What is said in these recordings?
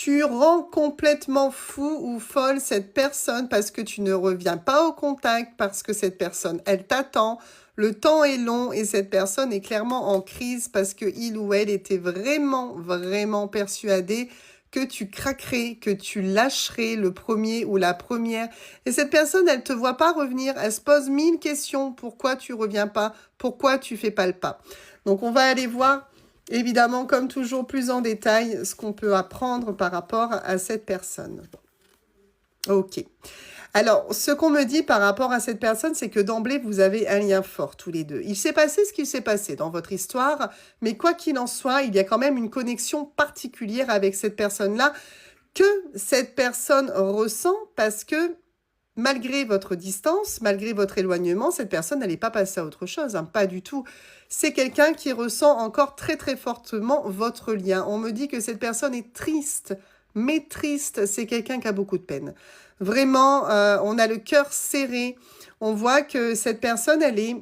Tu rends complètement fou ou folle cette personne parce que tu ne reviens pas au contact, parce que cette personne, elle t'attend. Le temps est long et cette personne est clairement en crise parce que il ou elle était vraiment, vraiment persuadé que tu craquerais, que tu lâcherais le premier ou la première. Et cette personne, elle te voit pas revenir. Elle se pose 1000 questions. Pourquoi tu reviens pas? Pourquoi tu fais pas le pas? Donc, on va aller voir, évidemment, comme toujours, plus en détail, ce qu'on peut apprendre par rapport à cette personne. Ok. Alors, ce qu'on me dit par rapport à cette personne, c'est que d'emblée, vous avez un lien fort tous les deux. Il s'est passé ce qu'il s'est passé dans votre histoire, mais quoi qu'il en soit, il y a quand même une connexion particulière avec cette personne-là que cette personne ressent parce que malgré votre distance, malgré votre éloignement, cette personne n'allait pas passer à autre chose, hein, pas du tout. C'est quelqu'un qui ressent encore très très fortement votre lien. On me dit que cette personne est triste, mais triste, c'est quelqu'un qui a beaucoup de peine. Vraiment, on a le cœur serré. On voit que cette personne, elle est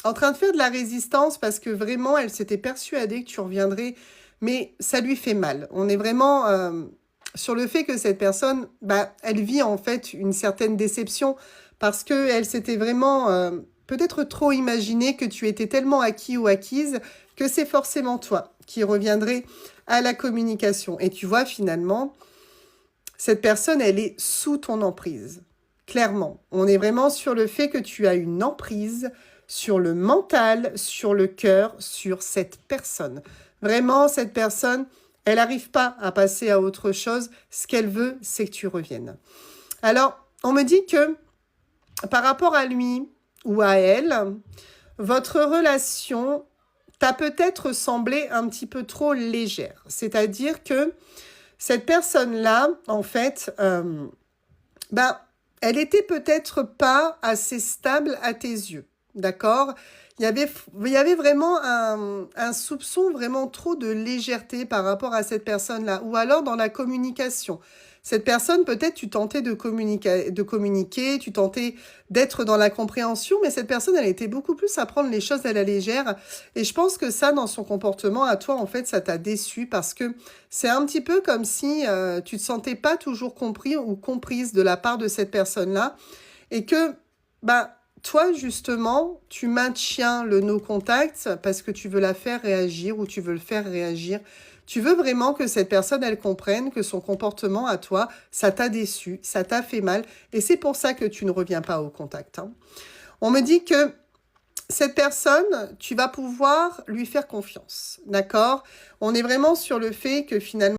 en train de faire de la résistance parce que vraiment, elle s'était persuadée que tu reviendrais, mais ça lui fait mal. On est vraiment sur le fait que cette personne, bah, elle vit en fait une certaine déception parce qu'elle s'était vraiment peut-être trop imaginé que tu étais tellement acquis ou acquise que c'est forcément toi qui reviendrais à la communication. Et tu vois, finalement, cette personne, elle est sous ton emprise. Clairement, on est vraiment sur le fait que tu as une emprise sur le mental, sur le cœur, sur cette personne. Vraiment, cette personne, elle n'arrive pas à passer à autre chose. Ce qu'elle veut, c'est que tu reviennes. Alors, on me dit que par rapport à lui ou à elle, votre relation t'a peut-être semblé un petit peu trop légère. C'est-à-dire que cette personne-là, en fait, bah, elle était peut-être pas assez stable à tes yeux, d'accord? Il y avait vraiment un soupçon vraiment trop de légèreté par rapport à cette personne-là, ou alors dans la communication. Cette personne, peut-être, tu tentais de communiquer, tu tentais d'être dans la compréhension, mais cette personne, elle était beaucoup plus à prendre les choses à la légère. Et je pense que ça, dans son comportement, à toi, en fait, ça t'a déçu parce que c'est un petit peu comme si tu te sentais pas toujours compris ou comprise de la part de cette personne-là et que, bah, toi, justement, tu maintiens le no contact parce que tu veux la faire réagir ou tu veux le faire réagir. Tu veux vraiment que cette personne, elle comprenne que son comportement à toi, ça t'a déçu, ça t'a fait mal et c'est pour ça que tu ne reviens pas au contact, hein. On me dit que cette personne, tu vas pouvoir lui faire confiance, d'accord? On est vraiment sur le fait que finalement,